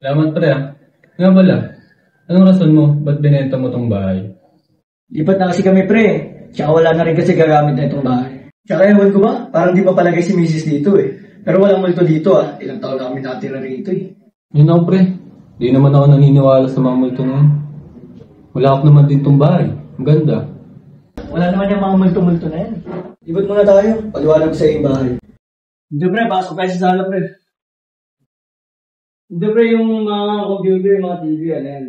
Salamat pre ah. Nga pala, anong rason mo? Ba't binenta mo tong bahay? Lipat na kasi kami pre. Tsaka wala na rin kasi gagamit na itong bahay. Tsaka ewan ko ba, parang di pa palagay si Mrs. dito eh. Pero walang multo dito ah. Ilang taon na kami natira rito eh. Yun ako pre, di naman ako naniniwala sa mga multo na yun. Wala ako naman din tong bahay. Ang ganda. Wala naman yung mga multo-multo na yan. Lipat muna tayo. Paliwanag sa iyong bahay. Hindi pre, pasok tayo sa sala pre. Hindi pre, yung mga computer, yung mga TV, ano yan.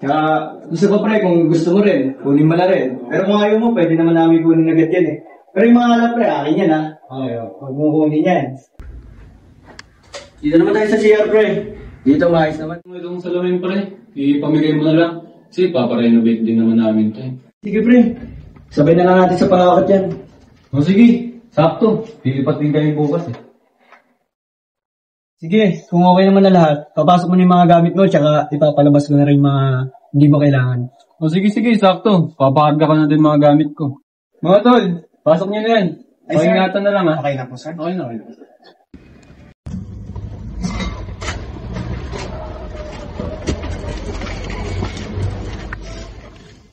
Kaya, gusto ko pre, kung gusto mo rin, kunin mo na rin. Pero kung ayaw mo, pwede naman namin kunin agad yan eh. Pero yung mga alam pre, akin yan ha. Huwag mo kunin yan. Dito naman tayo sa CR pre. Dito maayos naman. Itong salamin pre, ipamigay mo na lang. Kasi paparenovate din naman namin ito eh. Sige pre, sabay na lang natin sa pangakat yan. O sige, sakto. Lilipat din kayo bukas eh. Sige, kung okay naman na lahat, papasok mo na yung mga gamit mo, tsaka ipapalabas ko na rin yung mga hindi mo kailangan. O sige, sakto. Papakarga ko na din mga gamit ko. Mga tol, pasok niyo na yan. Pakingatan na lang ha. Okay na po sir. Okay na.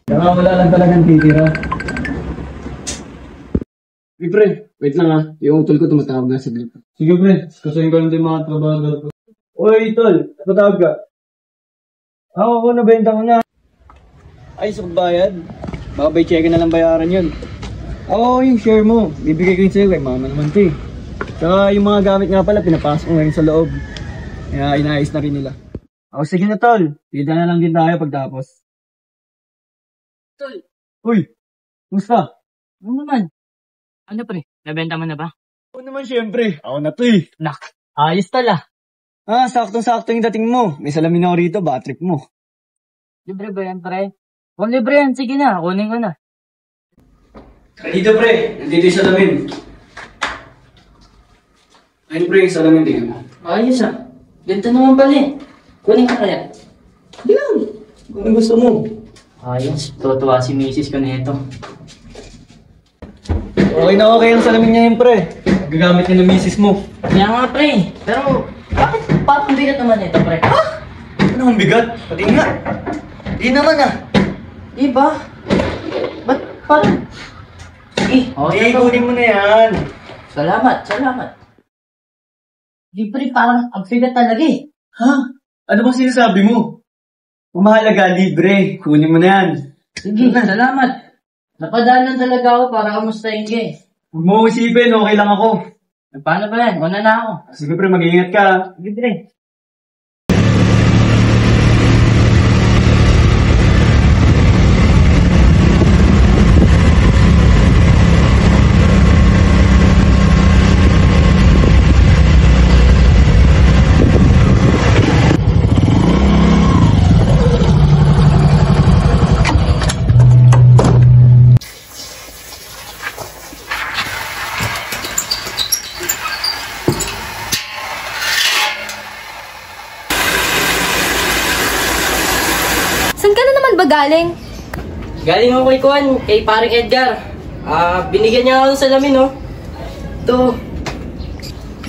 Kaya wala lang talagang titira. Pre, wait lang ha. Yung utol ko tumatawag na sa blip. Sige pre, kasayin ko lang din mga trabaho ko. Oy, tol. Tumatawag ka. Ako nabenta ko na. Ay, sa bayad. Baka by check na lang bayaran yun. Oo, yung share mo. Bibigay ko yun sa'yo kay mama naman ito eh. Tsaka yung mga gamit nga pala, pinapasok ko ngayon sa loob. Kaya inaayos na rin nila. Ako, sige na tol. Kita na lang din tayo pagtapos. Tol, Uy, kumusta? ano naman? Ano pre, nabenta mo na ba? Oo naman syempre. Ako na to eh. Nak, ayos tala. Saktong-sakto yung dating mo. May salamin ako rito, bad trip mo. Libre ba yan pre? Kung libre yan, sige na, kunin ko na. Dito pre, nandito yung salamin. Ayun pre, yung salamin tingnan mo. Ayos ah. Ganda naman pala eh. Kunin ka kaya? Yan, kung gusto mo. Ayos, tutuwa si misis ko na ito. Okay na okay ang salamin niya yun pre. Gagamit niya ng misis mo. Kaya nga pre, pero bakit parang bigat naman ito pre? Ano ang bigat? Pati nga. Di naman ah. Diba? Ba't parang... Di, kunin mo na yan. Salamat. Di pre, parang ang bigat talaga eh. Ha? Ano bang sinasabi mo? Umahalaga, libre. Kunin mo na yan. Sige, salamat. Napadaan lang talaga ako para kamustahin ka eh. Huwag mo isipin, okay lang ako. Paano ba yan? Una na ako. Sige pre, mag-iingat ka. Sige pre. Saan ka na naman ba galing? Galing ako kay Kuan, kay paring Edgar. Binigyan niya ako ng salamin, oh. Ito,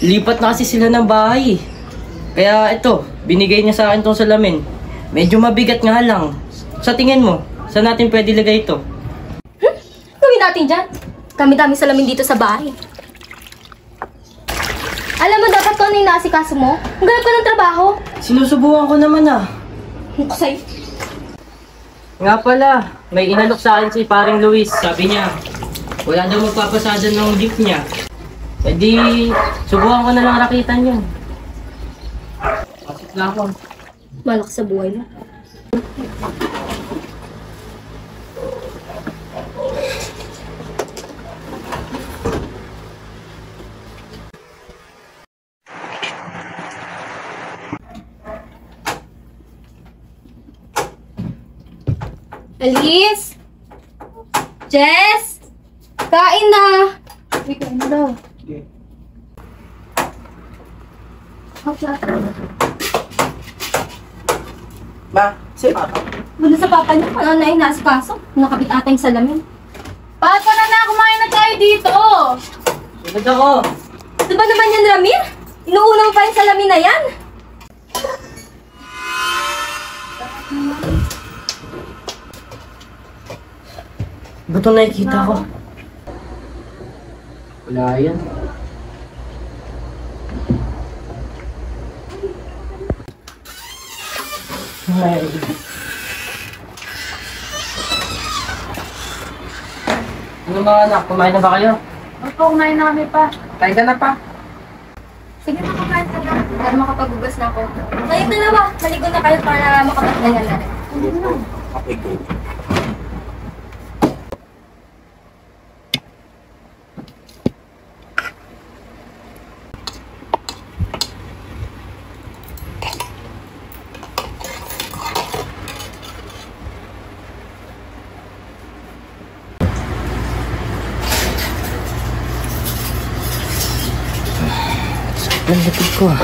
lipat na kasi sila ng bahay. Kaya ito, binigay niya sa akin tong salamin. Medyo mabigat nga lang. Sa tingin mo, saan natin pwede lagay ito? Gawin natin dyan. Kami-dami salamin dito sa bahay. Alam mo dapat kung ano yung naasikaso mo? Ang ganap ka ng trabaho. Sinusubukan ko naman ah. Ano ko sa'yo? Nga pala, may inalok sa akin si paring Luis. Sabi niya, wala daw magpapasada ng gift niya. E di, subukan ko na lang rakitan yun. Pasok na ako. Malak sa buhay mo. Alice? Jess? Kain na! Wait, kain na daw. Okay. Ba, si Papa. Wala sa papa niya, ano na yung nasikaso? Nakabit ata yung salamin. Pa, tara na, kumain na tayo dito! Sunod ako. Ito ba naman yan, Ramir? Inuuna mo pa yung salamin na yan? Ba't ito nakikita ko? Wala yan. Ay. Ano mga anak? Kumain na ba kayo? Opo, kumain na kami pa. Kain ka na pa. Sige na, kumain ka na. Para makapaghugas na ako. Kayong dalawa, maligo na kayo para makapagdagan na rin. Ang lapit ko ah.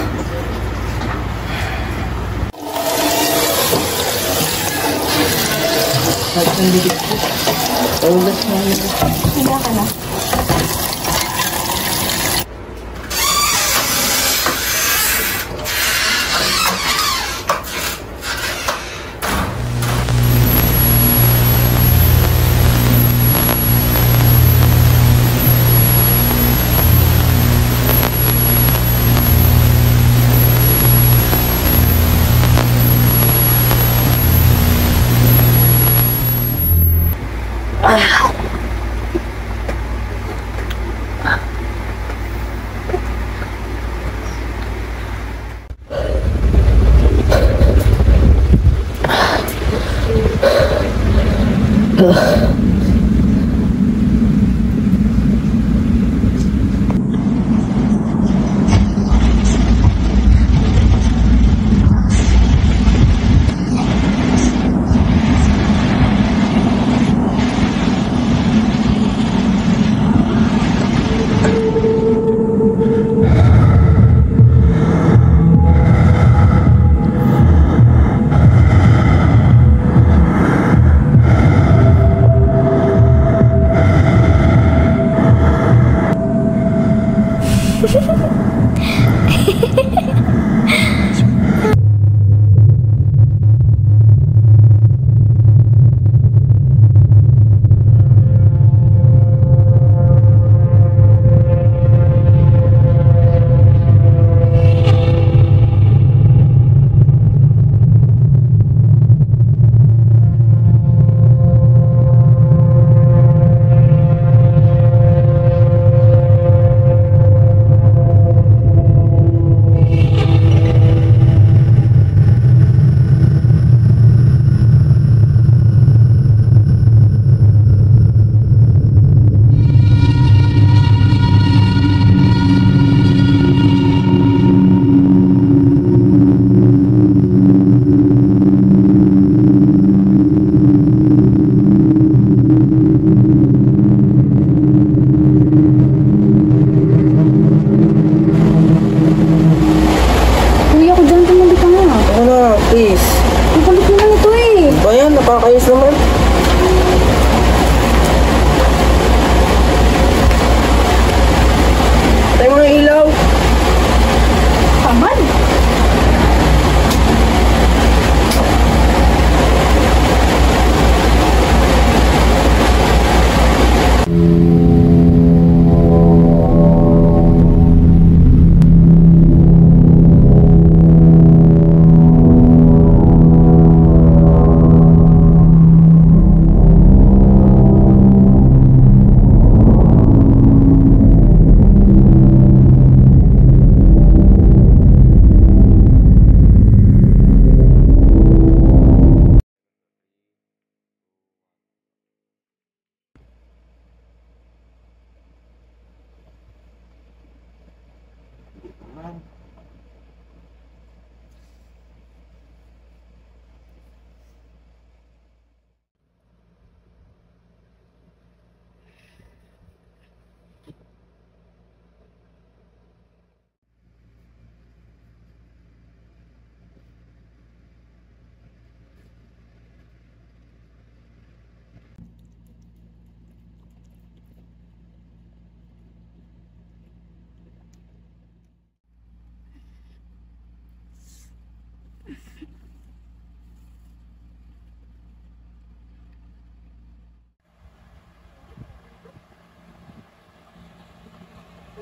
At ang bibig ko. Paulas na yun. Higa ka na.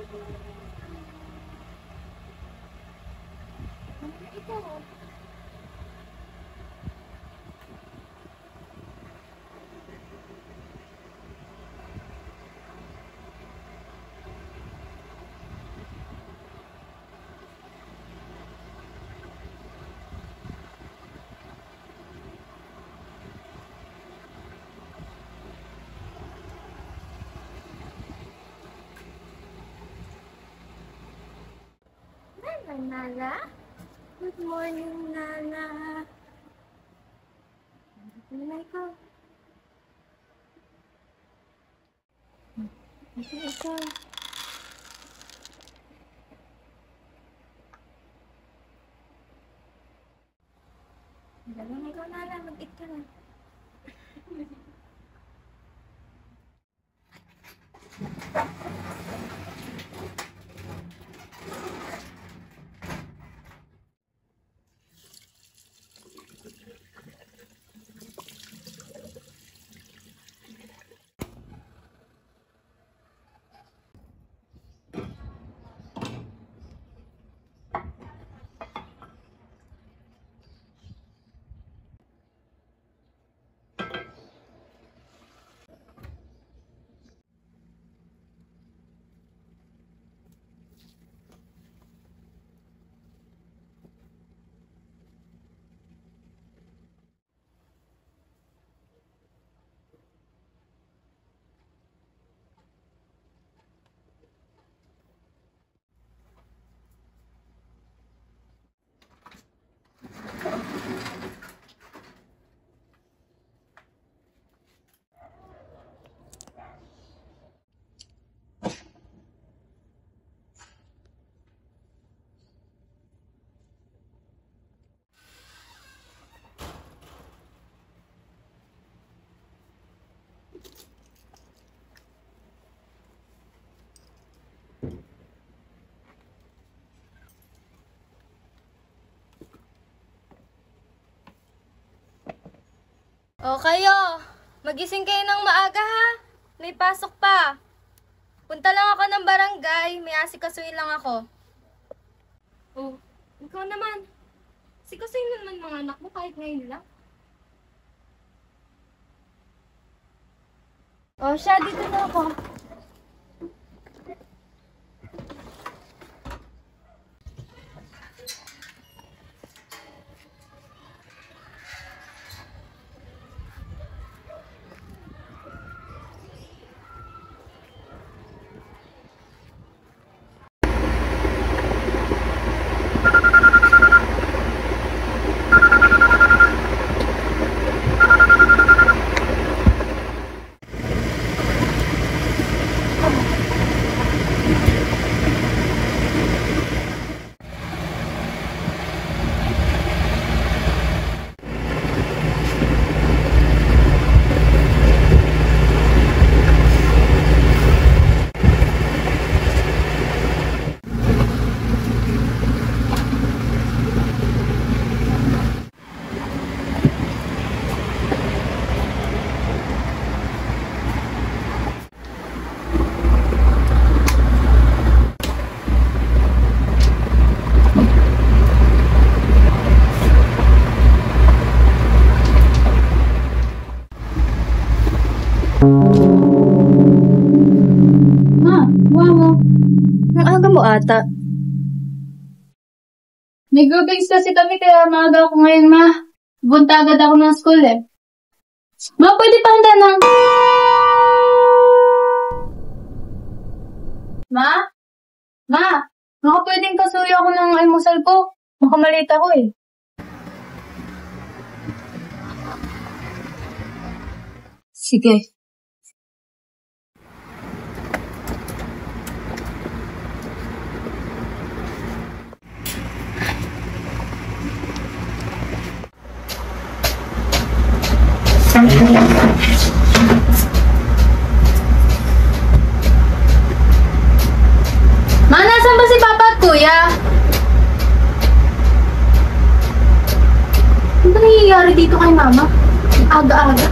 Ito. Nala? Good morning, Nala. Nala, ikaw. Ikaw. Nala, ikaw, Nala. Mag-eat ka na. O kayo, magising kayo ng maaga ha. May pasok pa. Punta lang ako ng barangay, may asikasuhin lang ako. Oh, ikaw naman. Asikasuhin naman mga anak mo kahit ngayon lang. O siya, dito na ako. Ang aga mo ata. May groupings kasi kami kaya maaga ako ngayon, ma. Bunta agad ako ng school eh. Ma, pwede pa handa ng... Ma? Ma? Baka pwedeng kasuyo ako ng almusal ko. Baka malita ko eh. Sige. Ma, nasan ba si Papa at Kuya? Ano ba nangyayari dito kay Mama? Aga-aga.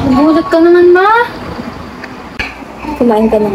Nagulat ka naman, ma. Kumain ka na.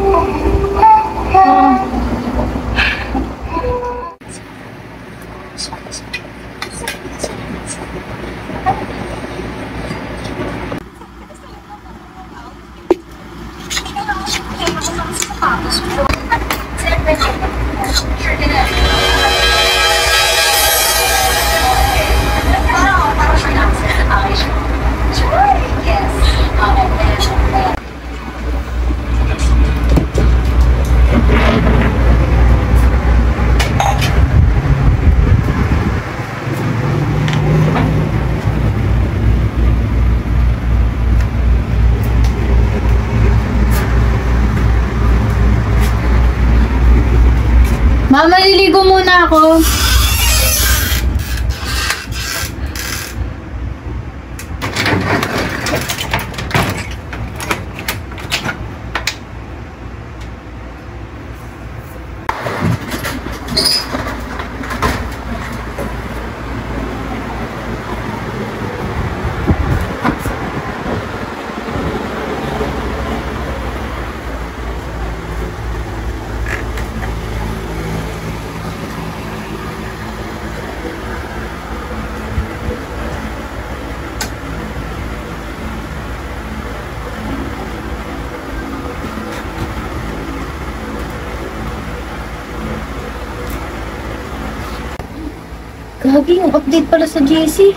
Ma, maliligo muna ako. Gagi, yung update pala sa GC.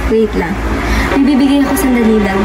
Wait lang. May bibigay ako sandali lang.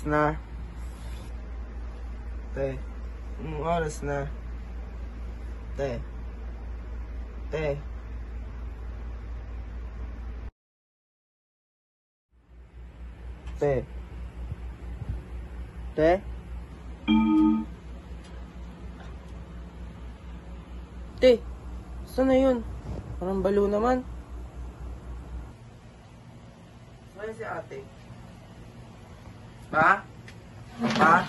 oras na? Te, anong oras na? Te. Te. Te. Te. Te, saan na yun? Parang balo naman. Saan si ate? Pa? Pa?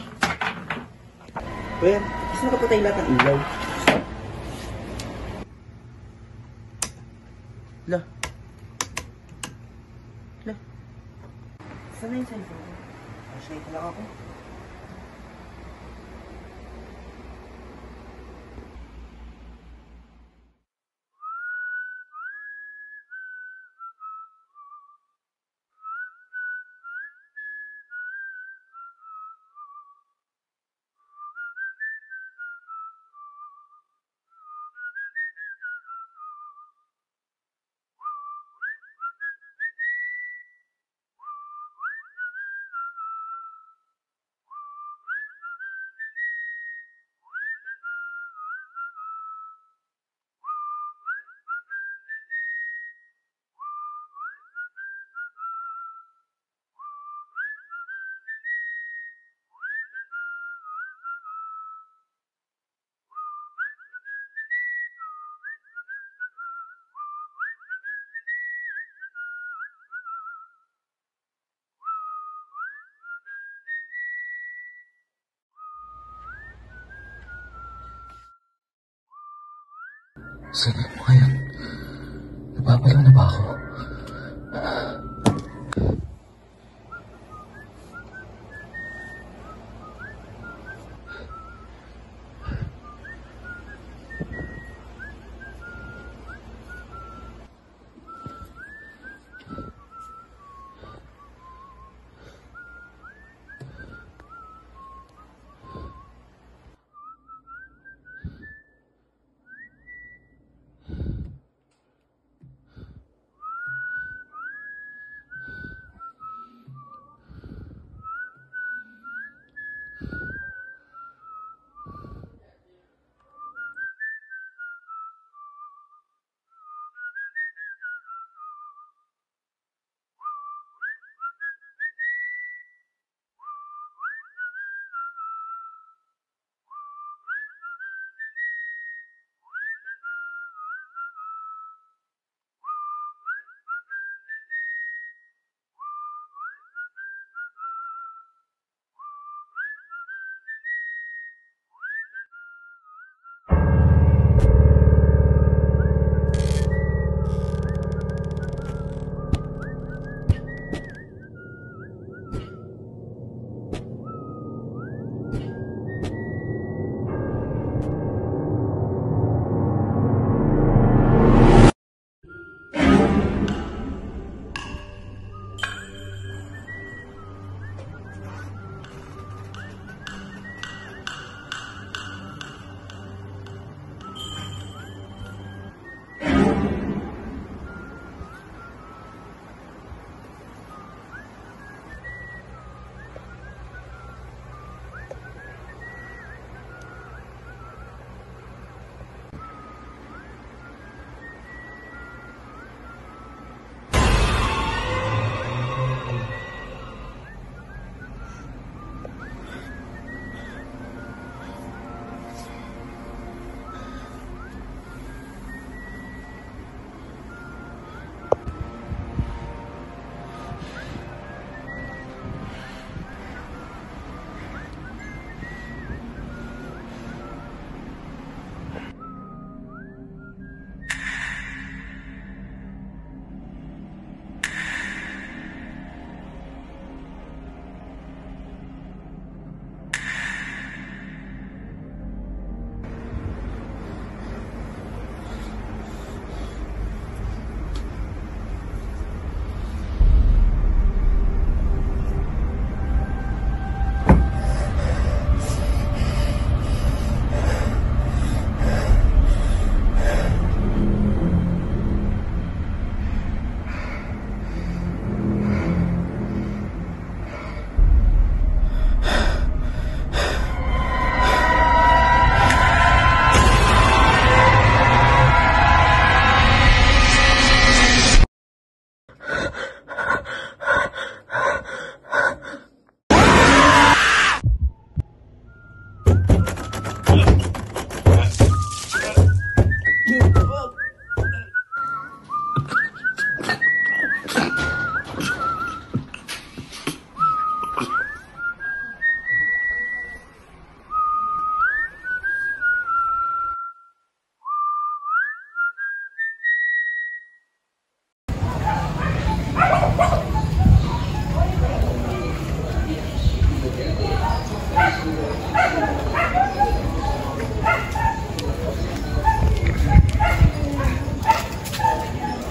Ben, kasi nakapatay lahat ng ilaw. La. La. Saan na yung cellphone ko? Flashlight lang ako. Saan ako ngayon? Nababala na ba ako?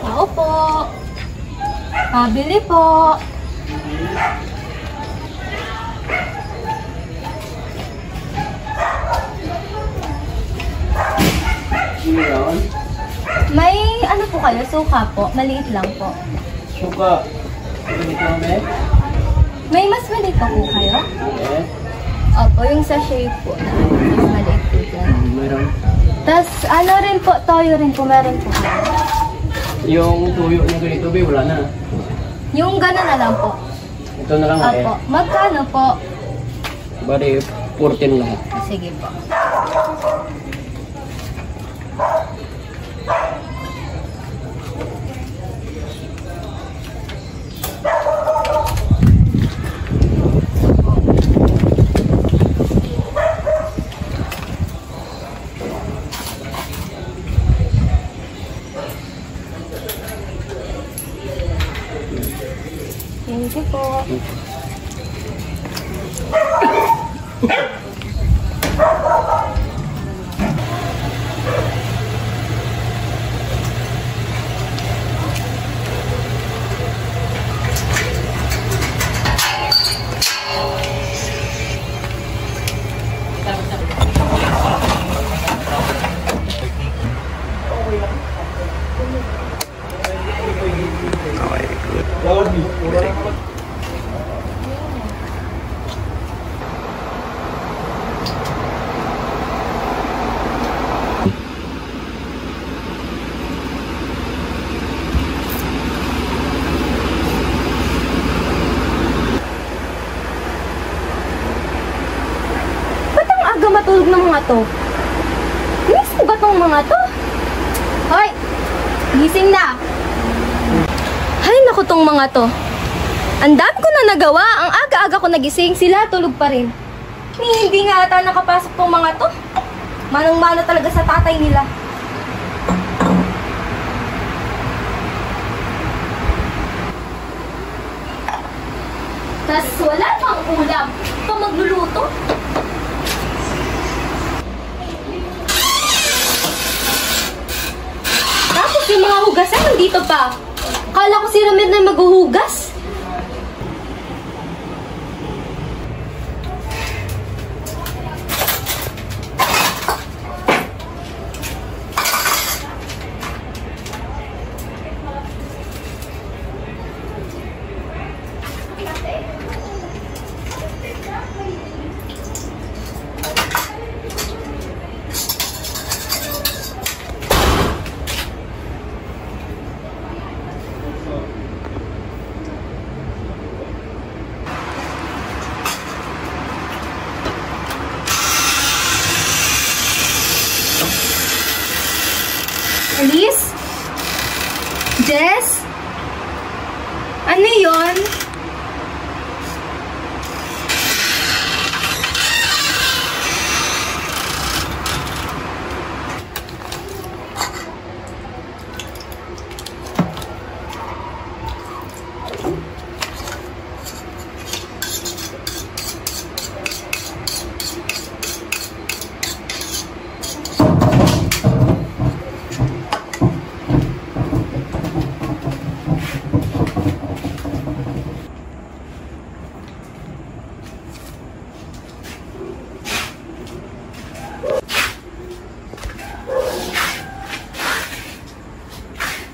Tao po. Pabili po. May ano po kayo? Suka po. Maliit lang po. Suka. Ganito kami? May mas maliit pa po kayo? Eh? Opo, yung sachet po na mas maliit po dyan. Meron. Tapos ano rin po, toyo rin po, meron po kayo. Yung tuyo na ganito, be, wala na. Yung gano'n na lang po. Ito na lang eh. Opo. Magkano po? Bali, 14 lahat. Sige po. Thank you po. Matulog ng mga to. Gising ba tong mga to? Hoy! Gising na! Hay naku tong mga to. Ang dami ko na nagawa. Ang aga-aga ko nagising. Sila tulog pa rin. Hindi nga ata nakapasok tong mga to. Manang-mana talaga sa tatay nila. Tas wala pang ulam. Pa magluluto. Tapos yung mga hugasan nandito pa. Akala ko si Ramir na maghuhugas. Alice? Jess? Ano yun?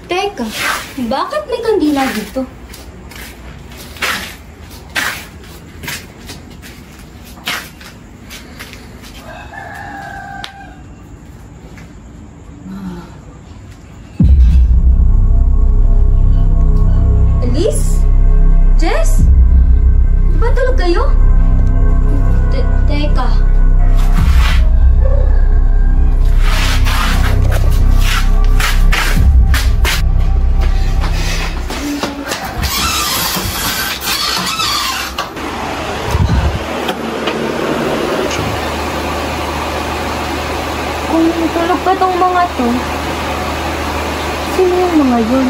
Teka, bakit may kandila dito? mga to? Sino yung mga yun?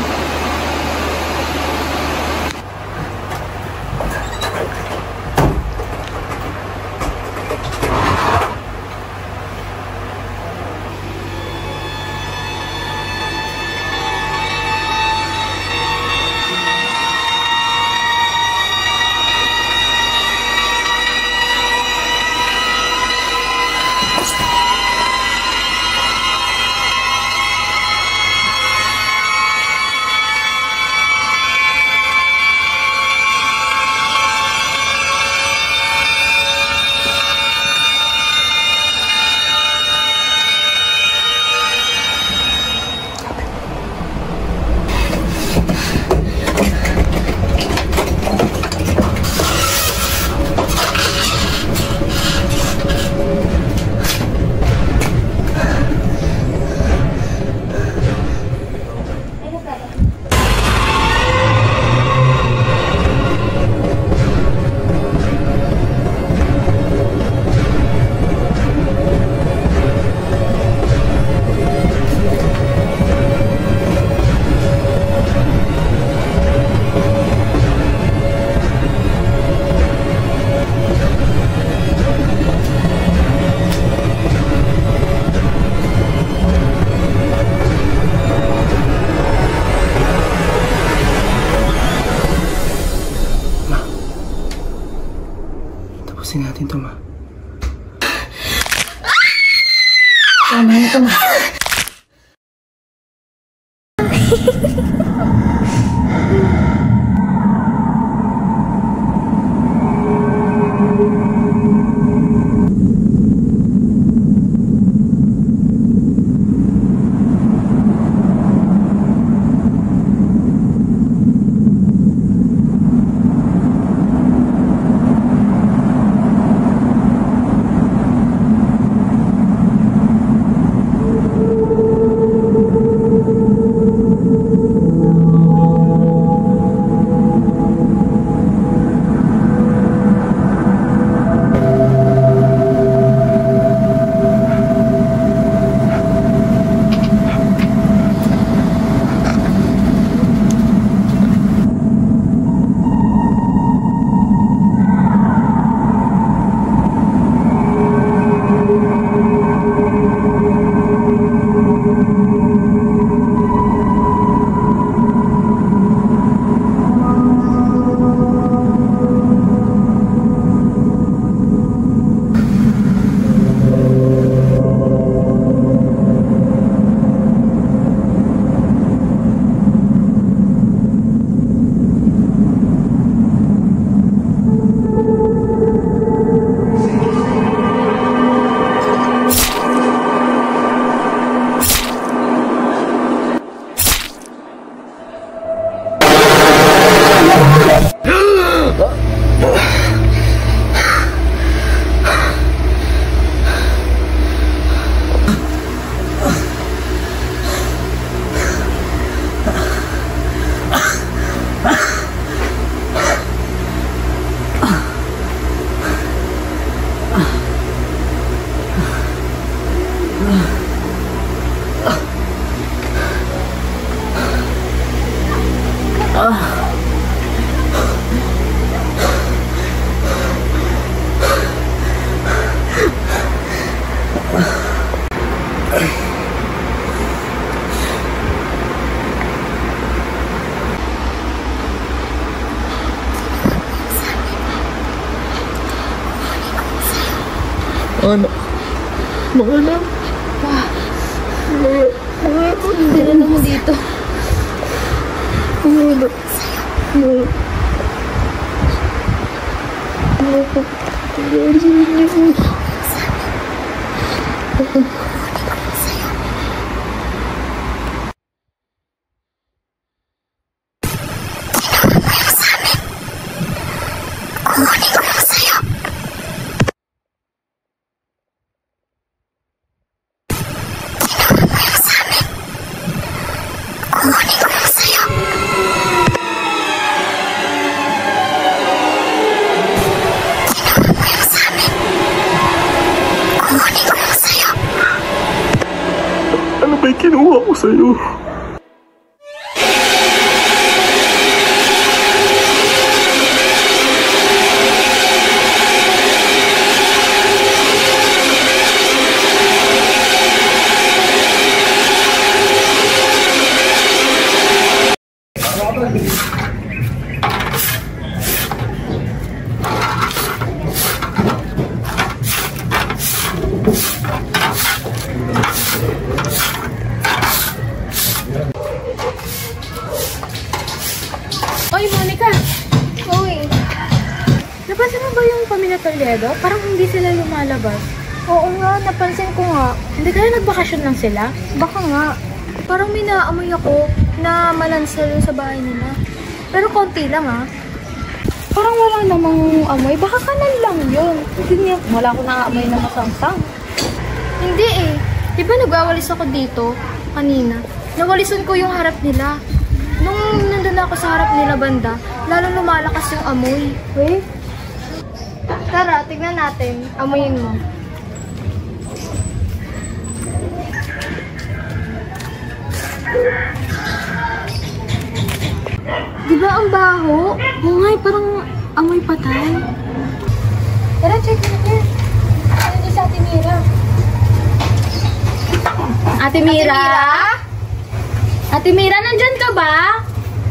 Tapusin natin to, ma. Tama na to, ma. Anak. Mga anak. Dala mo dito. Mga anak. ginawa ko sa'yo. Oy, Monica! Uy, Napansin mo ba yung pamilya Toledo? Parang hindi sila lumalabas. oo nga, napansin ko nga. Hindi kaya nagbakasyon lang sila? Baka nga. Parang may naamoy ako na malansal sa bahay nila. Pero konti lang ah. Parang wala namang amoy. Baka kanan lang yun. Hindi, wala ko naamoy na masangsang. Hindi eh. Di ba nagwawalis ako dito kanina? Nawalisan ko yung harap nila. Nung nandun ako sa harap nila banda, lalong lumalakas yung amoy. Eh? Tara, tignan natin. Amoyin mo. Di ba ang baho? Oo nga, parang amoy patay. Tara, check natin. Ano si Ate Mira? Ate Mira? Ate Mira, nandyan ka ba?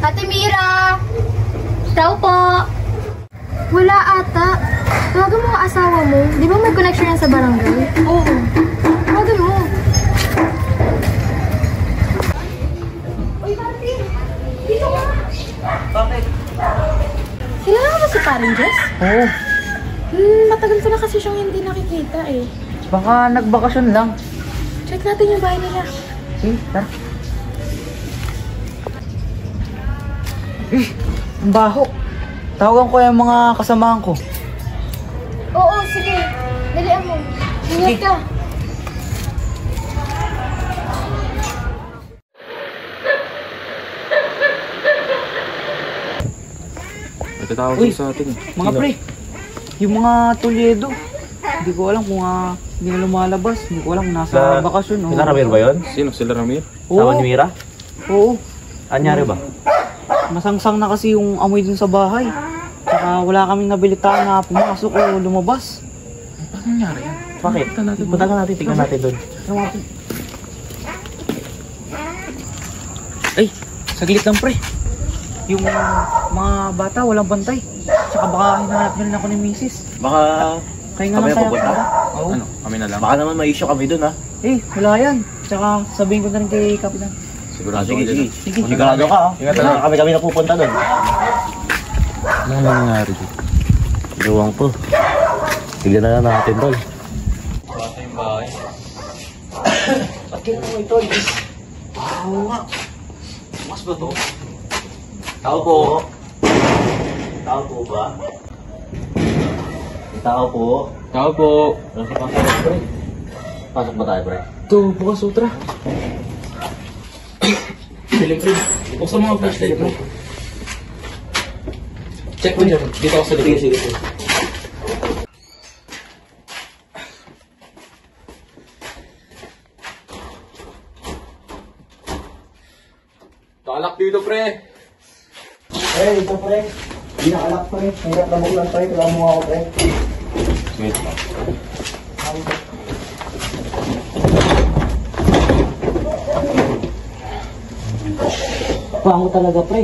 Ate Mira! Tao po. Wala ata. Tawagan mo ang asawa mo. Di ba may connection yan sa barangay? Oo. Tawagan mo. Uy, Tati! Dito ka! Bakit? Kilala mo ba si Paring Jess? Oo. Matagal ko na kasi siyang hindi nakikita eh. Baka nagbakasyon lang. Check natin yung bahay nila. Sige, tara. Ang baho. Tawagan ko yung mga kasamahan ko. Oo, sige. Dalian mo. Ingat Sige. ka. Natatawag Uy, sa atin. Mga pre, yung mga Toledo, hindi ko alam kung hindi na lumalabas. Hindi ko alam kung nasa bakasyon. Sila Ramir ba yun? Sino? Sila Ramir? Sama ni Mira? Oo. Anyari ba? Masangsang na kasi yung amoy dun sa bahay. Saka wala kaming nabilitaan na pumasok o lumabas. Paano nangyari yan? Bakit? Punta ka natin, tignan natin doon. Ay, saglit lang pre. Yung mga bata walang bantay. Saka baka hinahanap na rin ako ni misis. Baka Kaya nga kami lang kaya pupunta? Oo. Ano? Kami na lang. Baka naman may issue kami doon ha. Eh, wala yan. Tsaka sabihin ko na rin kay Kapitan. Sigurado Sige, ako sige. dyan. Sige. Sigurado ka ha. Ingat lang. Kami na pupunta doon. Ano nga nangyari dito? Luwang po. Tignan na lang natin doon. Bata yung bahay. At kailan mo ito? Oo nga. Mas ba to? Tao po. Tao po ba? Tao po. Tao po. Pasok pre. Pasok ba tayo pre? Ito, bukas sutra. Piling ko. Buksan mo ang flashlight mo. Check mo dyan. Dito ako sa likod. Sige. Nakalak dito, pre. Ito pre. Hindi nakalak pre. Hirap na buklan pre. Kailangan mo ako pre. Wait. Bango talaga pre.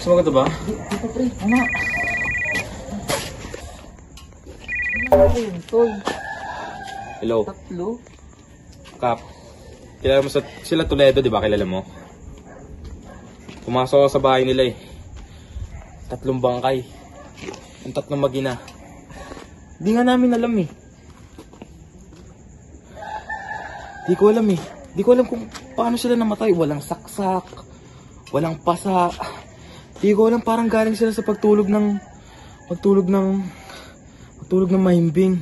Sumagot ba? Dito pre. Ano? Hello. Tatlo. Kap. Kilala mo sila Toledo, di ba? Kilala mo? Pumasok ako sa bahay nila eh. 3 bangkay. Ang 3 magina. Di nga namin alam eh. Di ko alam eh. Di ko alam kung paano sila namatay. Walang saksak. Walang pasa. Di ko alam, parang galing sila sa pagtulog ng mahimbing.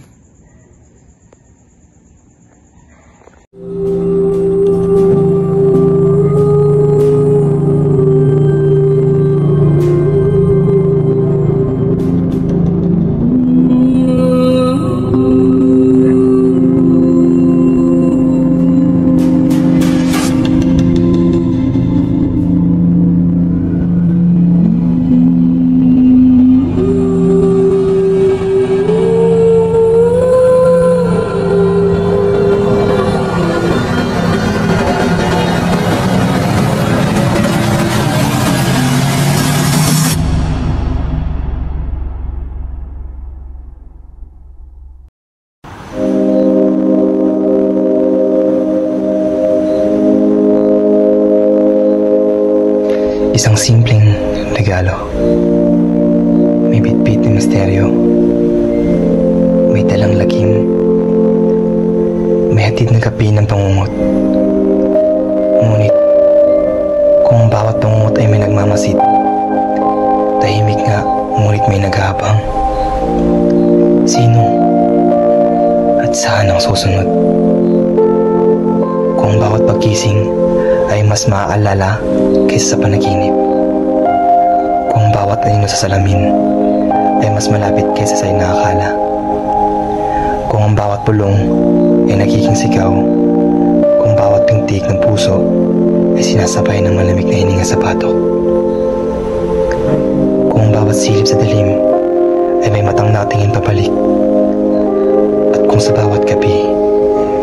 Isang simpleng regalo. May bitbit na misteryo. May dalang lagim. May hatid na kape ng pangungot. Ngunit, kung bawat pangungot ay may nagmamasid, tahimik nga, ngunit may naghahabang. Sino? At saan ang susunod? Kung bawat pagkising ay mas maaalala kaysa sa panaginip. Kung bawat anino sa salamin ay mas malapit kaysa sa inaakala. Kung ang bawat pulong ay nagiging sigaw. Kung bawat pintig ng puso ay sinasabay ng malamig na hininga sa batok. Kung bawat silip sa dilim ay may matang natingin pabalik. At kung sa bawat gabi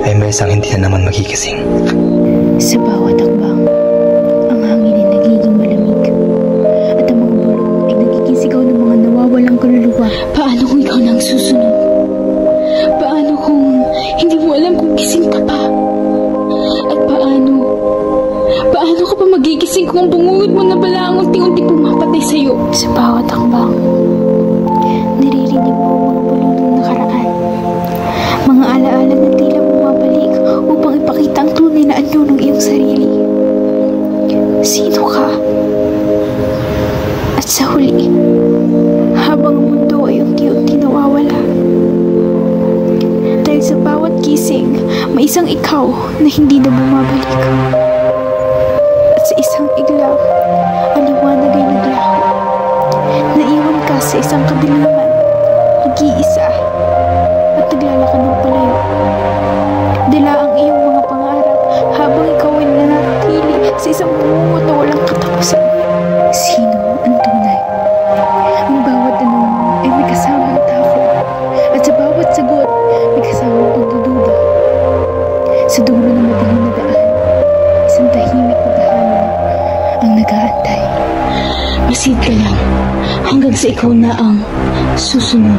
ay may isang hindi na naman magigising. Sa bawat hakbang, ang hangin ay nagiging malamig. At ang mga bulong ay nagiging sigaw ng mga nawawalang kaluluwa. Paano kung ikaw na ang susunod? Paano kung hindi mo alam kung gising ka pa? At paano ka pa magigising kung ang bungungod mo na bala ang unti-unti pumapatay sa'yo? Sa bawat hakbang, naririnig mo ang mga bulong ng nakaraan. Mga alaala na tila bumabalik upang ipakita ang tunay na anyo ng iyong sarili. Sino ka? At sa huli, habang ang mundo ay unti-unti nawawala. Dahil sa bawat gising, may isang ikaw na hindi na bumabalik. At sa isang iglap, ang liwanag ay naglaho. Naiwan ka sa isang kadiliman, nag-iisa, at naglalakad ng palayo. Dala ang iyong mga pangarap habang ikaw ay nanatili sa isang bungot na walang katapusan. Sino ang tunay? Ang bawat tanong ay may kasamang takot, at sa bawat sagot may kasamang pagdududa. Sa dulo ng madilim na daan, isang tahimik na tahanan ang nag-aantay. Masid ka lang hanggang sa ikaw na ang susunod.